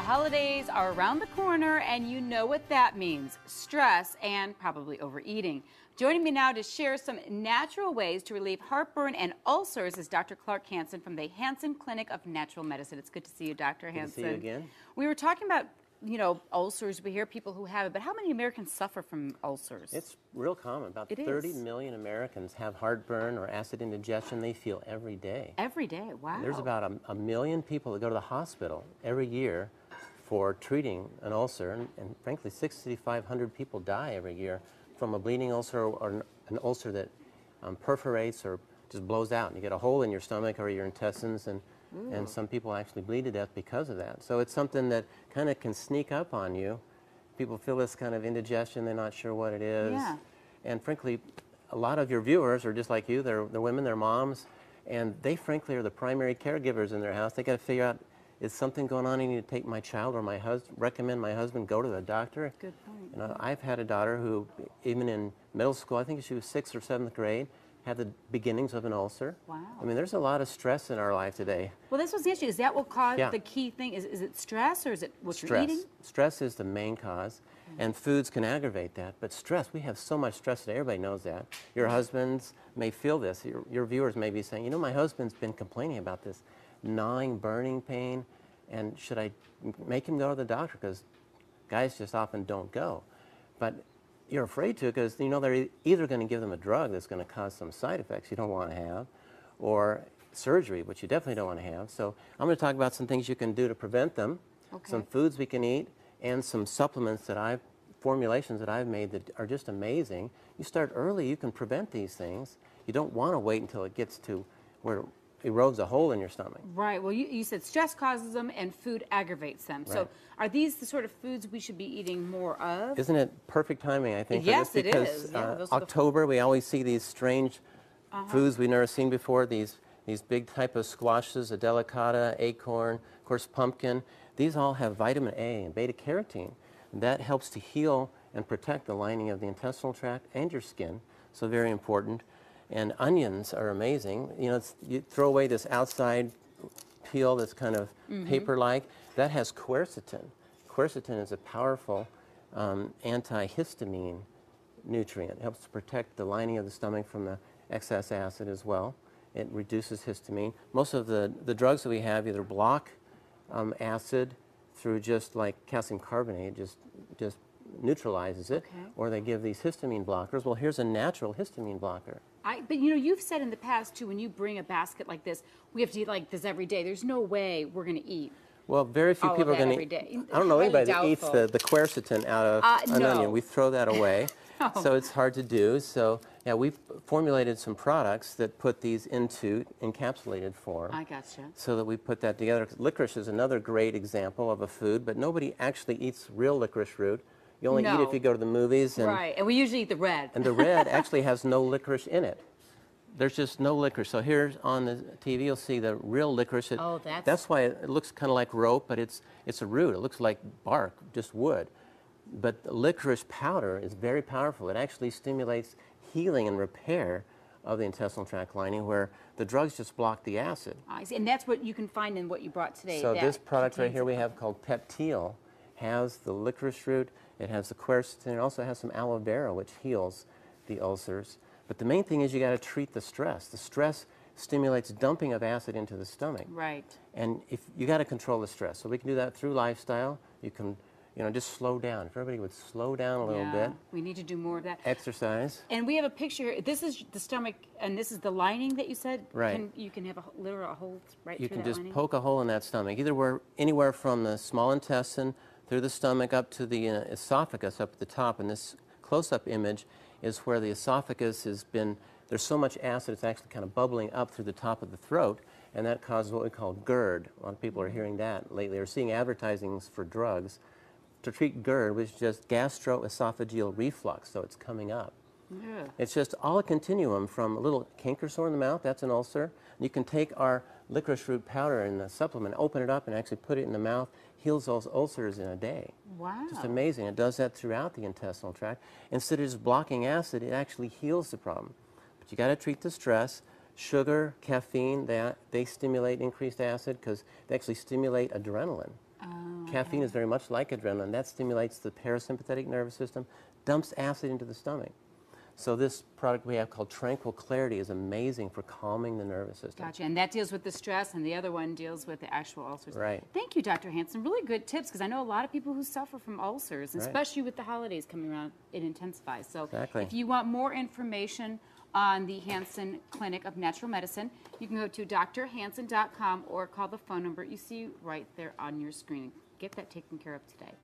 holidays are around the corner, and you know what that means: stress and probably overeating. Joining me now to share some natural ways to relieve heartburn and ulcers is Dr. Clark Hansen from the Hansen Clinic of Natural Medicine. It's good to see you, Dr. Hansen. Good to see you again. We were talking about, ulcers. We hear people who have it, but how many Americans suffer from ulcers? It's real common. About 30 million Americans have heartburn or acid indigestion they feel every day. Every day, wow. There's about a million people that go to the hospital every year for treating an ulcer, and frankly, 6,500 people die every year from a bleeding ulcer or an ulcer that perforates or just blows out, and you get a hole in your stomach or your intestines, and some people actually bleed to death because of that. So it's something that kind of can sneak up on you. People feel this kind of indigestion, they're not sure what it is. Yeah. And frankly, a lot of your viewers are just like you. They're women, they're moms, and they frankly are the primary caregivers in their house. They got to figure out, is something going on? I need to take my child or my husband, recommend my husband go to the doctor. Good point. You know, I've had a daughter who, even in middle school, I think she was 6th or 7th grade, had the beginnings of an ulcer. Wow. I mean, there's a lot of stress in our life today. Well, this was the issue. Is that what caused the key thing? Is it stress, or is it what you're eating? Stress is the main cause, and foods can aggravate that. But stress, we have so much stress today. Everybody knows that. Your husbands may feel this. Your viewers may be saying, my husband's been complaining about this gnawing, burning pain, and should I make him go to the doctor? Because guys just often don't go. But you're afraid to, because they're either going to give them a drug that's going to cause some side effects you don't want to have, or surgery, which you definitely don't want to have. So I'm going to talk about some things you can do to prevent them, some foods we can eat, and some supplements formulations that I've made that are just amazing. You start early, you can prevent these things. You don't want to wait until it gets to where it erodes a hole in your stomach. Right. Well, you said stress causes them and food aggravates them. Right. So are these the sort of foods we should be eating more of? Isn't it perfect timing, I think, Yes, for this? it is. Because October, we always see these strange foods we've never seen before, these big type of squashes, a delicata, acorn, of course, pumpkin. These all have vitamin A and beta-carotene. That helps to heal and protect the lining of the intestinal tract and your skin, so very important. And onions are amazing. You throw away this outside peel that's kind of paper-like. That has quercetin. Quercetin is a powerful antihistamine nutrient. It helps to protect the lining of the stomach from the excess acid as well. It reduces histamine. Most of the drugs that we have either block acid through just like calcium carbonate, just neutralizes it, or they give these histamine blockers. Well, here's a natural histamine blocker. But you've said in the past too, when you bring a basket like this, we have to eat like this every day. There's no way we're going to eat. Well, very few people are going to eat. I don't know anybody that eats the quercetin out of an onion. We throw that away, so it's hard to do. So yeah, we've formulated some products that put these into encapsulated form. I gotcha. So that we put that together. Licorice is another great example of a food, but nobody actually eats real licorice root. You only eat it if you go to the movies. Right, and we usually eat the red. And the red actually has no licorice in it. There's just no licorice. So here on the TV, you'll see the real licorice. That's why it looks kind of like rope, but it's a root. It looks like bark, just wood. But the licorice powder is very powerful. It actually stimulates healing and repair of the intestinal tract lining, where the drugs just block the acid. I see. And that's what you can find in what you brought today. So this product right here we have called Peptile has the licorice root. It has the quercetin. It also has some aloe vera, which heals the ulcers. But the main thing is you got to treat the stress. The stress stimulates dumping of acid into the stomach. Right. And if you got to control the stress. So we can do that through lifestyle. You can, just slow down. If everybody would slow down a little bit. We need to do more of that. Exercise. And we have a picture here. This is the stomach, and this is the lining that you said. Right. You can have literally a hole right through You that can just lining? poke a hole in that stomach, anywhere from the small intestine through the stomach up to the esophagus up at the top. And this close-up image is where the esophagus has been, there's so much acid it's actually kind of bubbling up through the top of the throat, and that causes what we call Gerd. A lot of people are hearing that lately. They're seeing advertisings for drugs to treat Gerd, which is just gastroesophageal reflux, so it's coming up. Yeah. It's just all a continuum from a little canker sore in the mouth, that's an ulcer. You can take our licorice root powder in the supplement, open it up and actually put it in the mouth, heals those ulcers in a day. Wow. Just amazing. It does that throughout the intestinal tract. Instead of just blocking acid, it actually heals the problem. But you got to treat the stress. Sugar, caffeine, they stimulate increased acid because they actually stimulate adrenaline. Oh. Caffeine is very much like adrenaline. That stimulates the parasympathetic nervous system, dumps acid into the stomach. So this product we have called Tranquil Clarity is amazing for calming the nervous system. Gotcha. And that deals with the stress, and the other one deals with the actual ulcers. Right. Thank you, Dr. Hansen. Really good tips, because I know a lot of people who suffer from ulcers, Right. especially with the holidays coming around, it intensifies. So Exactly. if you want more information on the Hansen Clinic of Natural Medicine, you can go to drhansen.com or call the phone number you see right there on your screen. Get that taken care of today.